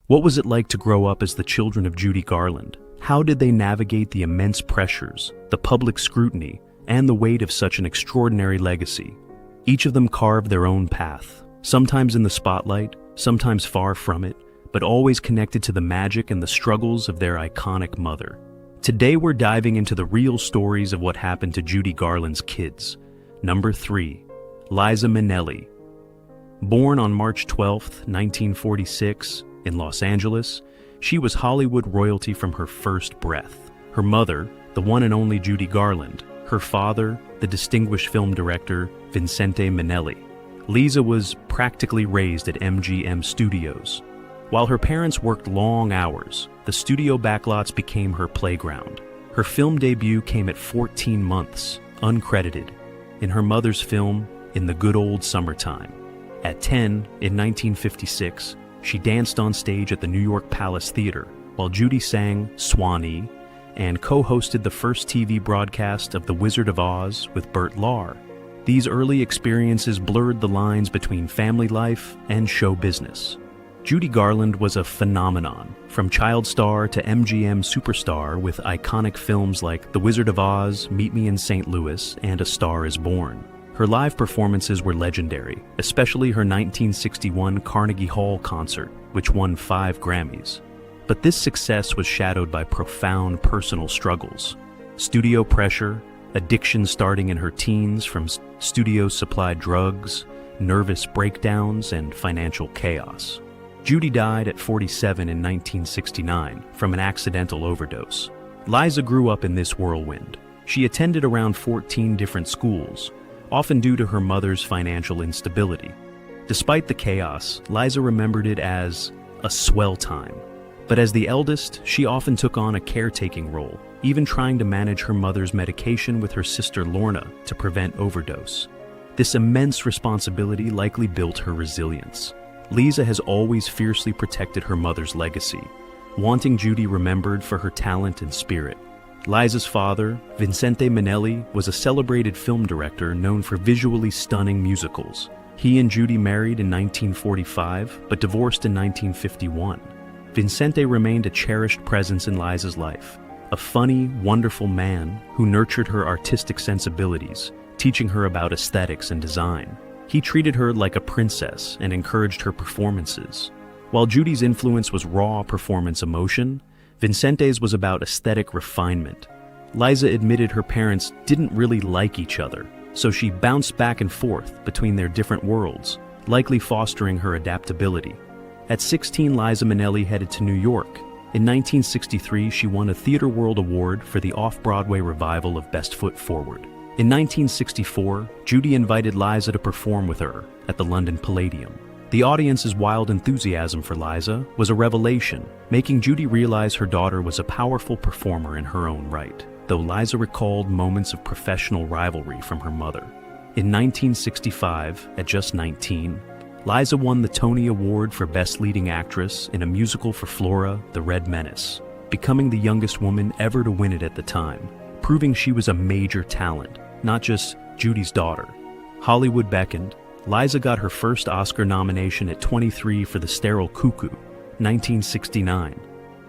What was it like to grow up as the children of Judy Garland? How did they navigate the immense pressures, the public scrutiny, and the weight of such an extraordinary legacy? Each of them carved their own path, sometimes in the spotlight, sometimes far from it, but always connected to the magic and the struggles of their iconic mother. Today we're diving into the real stories of what happened to Judy Garland's kids. Number 3. Liza Minnelli. Born on March 12, 1946, in Los Angeles, she was Hollywood royalty from her first breath. Her mother, the one and only Judy Garland, her father, the distinguished film director Vincente Minnelli. Liza was practically raised at MGM Studios. While her parents worked long hours, the studio backlots became her playground. Her film debut came at 14 months, uncredited, in her mother's film, In the Good Old Summertime. At 10, in 1956, she danced on stage at the New York Palace Theater, while Judy sang Swanee and co-hosted the first TV broadcast of The Wizard of Oz with Burt Lahr. These early experiences blurred the lines between family life and show business. Judy Garland was a phenomenon, from child star to MGM superstar with iconic films like The Wizard of Oz, Meet Me in St. Louis, and A Star is Born. Her live performances were legendary, especially her 1961 Carnegie Hall concert, which won 5 Grammys. But this success was shadowed by profound personal struggles. Studio pressure, addiction starting in her teens from studio-supplied drugs, nervous breakdowns, and financial chaos. Judy died at 47 in 1969 from an accidental overdose. Liza grew up in this whirlwind. She attended around 14 different schools, often due to her mother's financial instability. Despite the chaos, Liza remembered it as a swell time. But as the eldest, she often took on a caretaking role, even trying to manage her mother's medication with her sister Lorna to prevent overdose. This immense responsibility likely built her resilience. Liza has always fiercely protected her mother's legacy, wanting Judy remembered for her talent and spirit. Liza's father, Vincente Minnelli, was a celebrated film director known for visually stunning musicals. He and Judy married in 1945, but divorced in 1951. Vincente remained a cherished presence in Liza's life, a funny, wonderful man who nurtured her artistic sensibilities, teaching her about aesthetics and design. He treated her like a princess and encouraged her performances. While Judy's influence was raw performance emotion, Vincente's was about aesthetic refinement. Liza admitted her parents didn't really like each other, so she bounced back and forth between their different worlds, likely fostering her adaptability. At 16, Liza Minnelli headed to New York. In 1963, she won a Theatre World Award for the off-Broadway revival of Best Foot Forward. In 1964, Judy invited Liza to perform with her at the London Palladium. The audience's wild enthusiasm for Liza was a revelation, making Judy realize her daughter was a powerful performer in her own right, though Liza recalled moments of professional rivalry from her mother. In 1965, at just 19, Liza won the Tony Award for Best Leading Actress in a musical for Flora, The Red Menace, becoming the youngest woman ever to win it at the time, proving she was a major talent, not just Judy's daughter. Hollywood beckoned. Liza got her first Oscar nomination at 23 for The Sterile Cuckoo, 1969.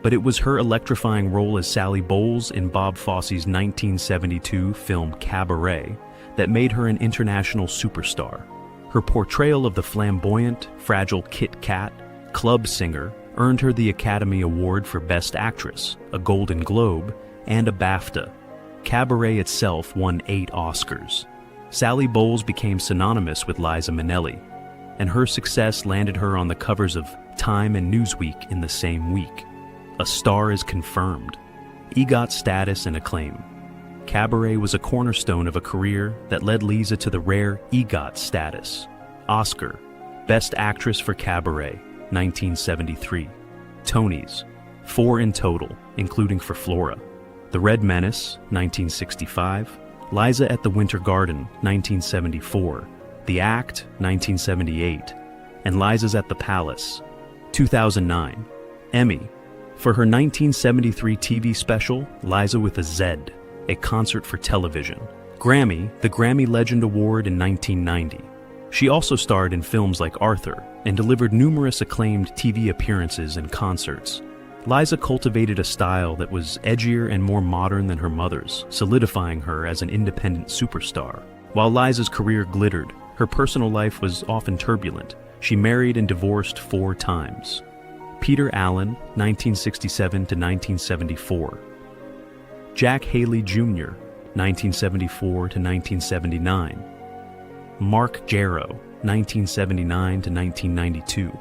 But it was her electrifying role as Sally Bowles in Bob Fosse's 1972 film Cabaret that made her an international superstar. Her portrayal of the flamboyant, fragile Kit Kat, club singer, earned her the Academy Award for Best Actress, a Golden Globe, and a BAFTA. Cabaret itself won 8 Oscars. Sally Bowles became synonymous with Liza Minnelli, and her success landed her on the covers of Time and Newsweek in the same week. A star is confirmed. EGOT status and acclaim. Cabaret was a cornerstone of a career that led Liza to the rare EGOT status. Oscar, Best Actress for Cabaret, 1973. Tonys, 4 in total, including for Flora. The Red Menace, 1965. Liza at the Winter Garden, 1974, The Act, 1978, and Liza's at the Palace, 2009. Emmy, for her 1973 TV special, Liza with a Z, a concert for television. Grammy, the Grammy Legend Award in 1990. She also starred in films like Arthur and delivered numerous acclaimed TV appearances and concerts. Liza cultivated a style that was edgier and more modern than her mother's, solidifying her as an independent superstar. While Liza's career glittered, her personal life was often turbulent. She married and divorced 4 times. Peter Allen, 1967 to 1974. Jack Haley Jr., 1974 to 1979. Mark Jarrow, 1979 to 1992.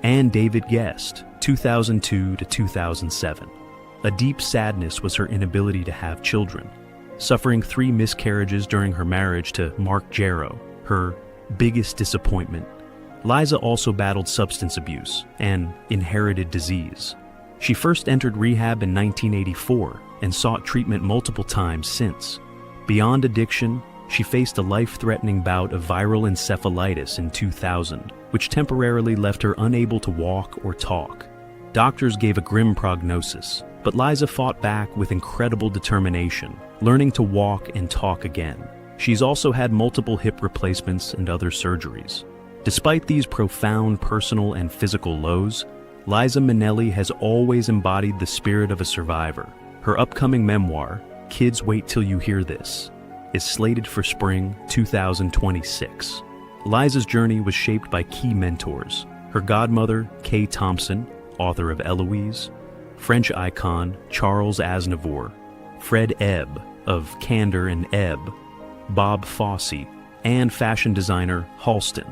And David Guest, 2002 to 2007. A deep sadness was her inability to have children. Suffering 3 miscarriages during her marriage to Mark Jarrow, her biggest disappointment. Liza also battled substance abuse and inherited disease. She first entered rehab in 1984 and sought treatment multiple times since. Beyond addiction, she faced a life-threatening bout of viral encephalitis in 2000, which temporarily left her unable to walk or talk. Doctors gave a grim prognosis, but Liza fought back with incredible determination, learning to walk and talk again. She's also had multiple hip replacements and other surgeries. Despite these profound personal and physical lows, Liza Minnelli has always embodied the spirit of a survivor. Her upcoming memoir, Kids Wait Till You Hear This, is slated for spring 2026. Liza's journey was shaped by key mentors: her godmother, Kay Thompson, author of Eloise, French icon Charles Aznavour, Fred Ebb of Candor and Ebb, Bob Fosse, and fashion designer Halston.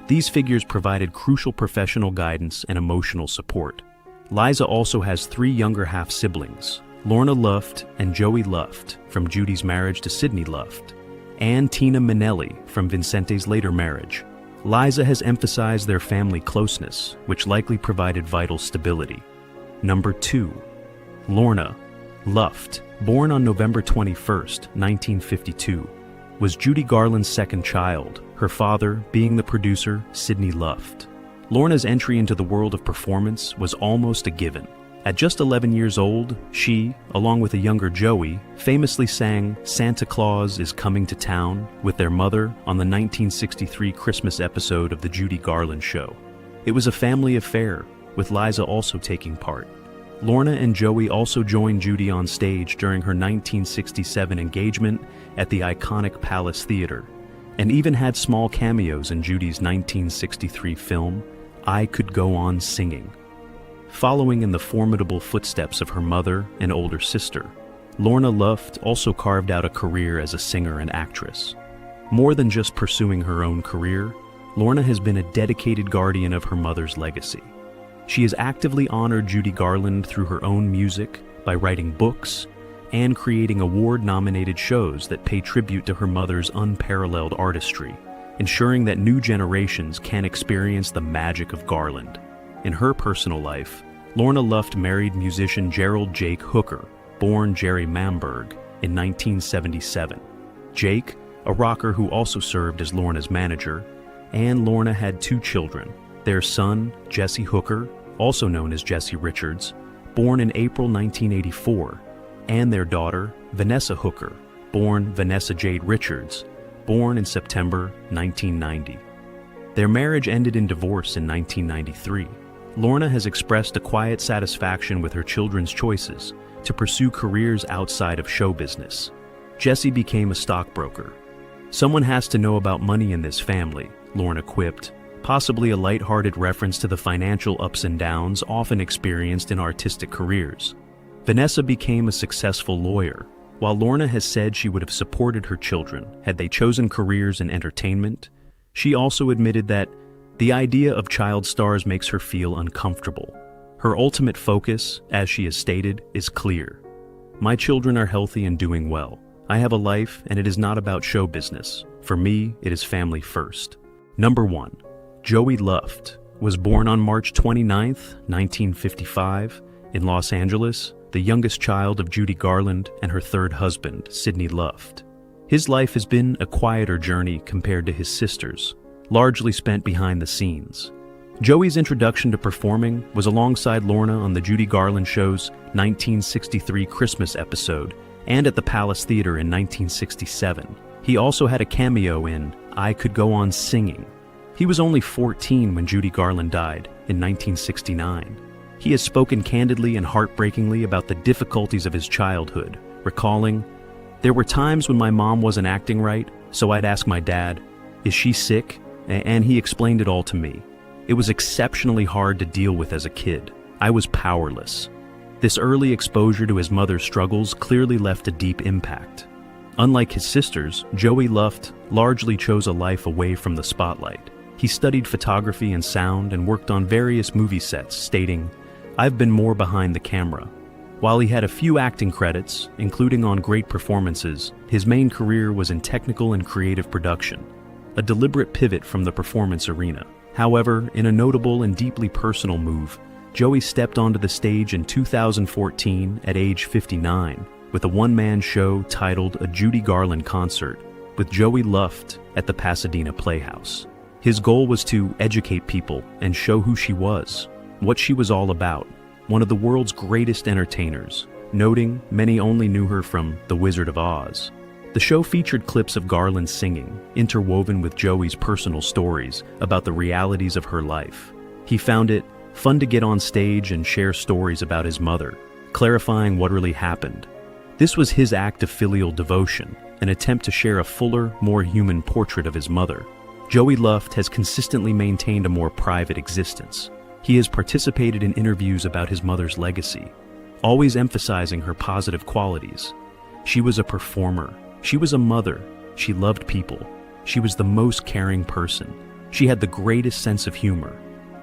These figures provided crucial professional guidance and emotional support. Liza also has 3 younger half-siblings, Lorna Luft and Joey Luft from Judy's marriage to Sidney Luft, and Tina Minnelli from Vincente's later marriage. Liza has emphasized their family closeness, which likely provided vital stability. Number 2. Lorna Luft, born on November 21, 1952, was Judy Garland's second child, her father being the producer Sidney Luft. Lorna's entry into the world of performance was almost a given. At just 11 years old, she, along with a younger Joey, famously sang "Santa Claus is Coming to Town" with their mother on the 1963 Christmas episode of The Judy Garland Show. It was a family affair, with Liza also taking part. Lorna and Joey also joined Judy on stage during her 1967 engagement at the iconic Palace Theater, and even had small cameos in Judy's 1963 film, I Could Go On Singing. Following in the formidable footsteps of her mother and older sister, Lorna Luft also carved out a career as a singer and actress. More than just pursuing her own career, Lorna has been a dedicated guardian of her mother's legacy. She has actively honored Judy Garland through her own music by writing books and creating award-nominated shows that pay tribute to her mother's unparalleled artistry, ensuring that new generations can experience the magic of Garland. In her personal life, Lorna Luft married musician Gerald Jake Hooker, born Jerry Mamberg, in 1977. Jake, a rocker who also served as Lorna's manager, and Lorna had 2 children, their son, Jesse Hooker, also known as Jesse Richards, born in April 1984, and their daughter, Vanessa Hooker, born Vanessa Jade Richards, born in September 1990. Their marriage ended in divorce in 1993. Lorna has expressed a quiet satisfaction with her children's choices to pursue careers outside of show business. Jesse became a stockbroker. "Someone has to know about money in this family," Lorna quipped, possibly a lighthearted reference to the financial ups and downs often experienced in artistic careers. Vanessa became a successful lawyer. While Lorna has said she would have supported her children had they chosen careers in entertainment, she also admitted that the idea of child stars makes her feel uncomfortable. Her ultimate focus, as she has stated, is clear. "My children are healthy and doing well. I have a life, and it is not about show business. For me, it is family first." Number 1. Joey Luft was born on March 29, 1955, in Los Angeles, the youngest child of Judy Garland and her 3rd husband, Sidney Luft. His life has been a quieter journey compared to his sister's, largely spent behind the scenes. Joey's introduction to performing was alongside Lorna on the Judy Garland Show's 1963 Christmas episode and at the Palace Theater in 1967. He also had a cameo in I Could Go On Singing, He was only 14 when Judy Garland died in 1969. He has spoken candidly and heartbreakingly about the difficulties of his childhood, recalling, "There were times when my mom wasn't acting right, so I'd ask my dad, 'Is she sick?' And he explained it all to me. It was exceptionally hard to deal with as a kid. I was powerless." This early exposure to his mother's struggles clearly left a deep impact. Unlike his sisters, Joey Luft largely chose a life away from the spotlight. He studied photography and sound and worked on various movie sets, stating, "I've been more behind the camera." While he had a few acting credits, including on great performances, his main career was in technical and creative production, a deliberate pivot from the performance arena. However, in a notable and deeply personal move, Joey stepped onto the stage in 2014 at age 59 with a one-man show titled A Judy Garland Concert with Joey Luft at the Pasadena Playhouse. His goal was to educate people and show who she was, what she was all about, one of the world's greatest entertainers, noting many only knew her from The Wizard of Oz. The show featured clips of Garland singing, interwoven with Joey's personal stories about the realities of her life. He found it fun to get on stage and share stories about his mother, clarifying what really happened. This was his act of filial devotion, an attempt to share a fuller, more human portrait of his mother. Joey Luft has consistently maintained a more private existence. He has participated in interviews about his mother's legacy, always emphasizing her positive qualities. She was a performer. She was a mother. She loved people. She was the most caring person. She had the greatest sense of humor.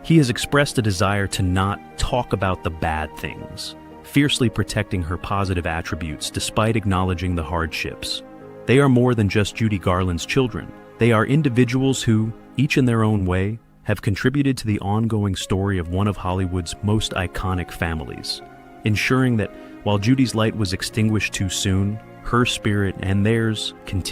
He has expressed a desire to not talk about the bad things, fiercely protecting her positive attributes despite acknowledging the hardships. They are more than just Judy Garland's children. They are individuals who, each in their own way, have contributed to the ongoing story of one of Hollywood's most iconic families, ensuring that while Judy's light was extinguished too soon, her spirit and theirs continue.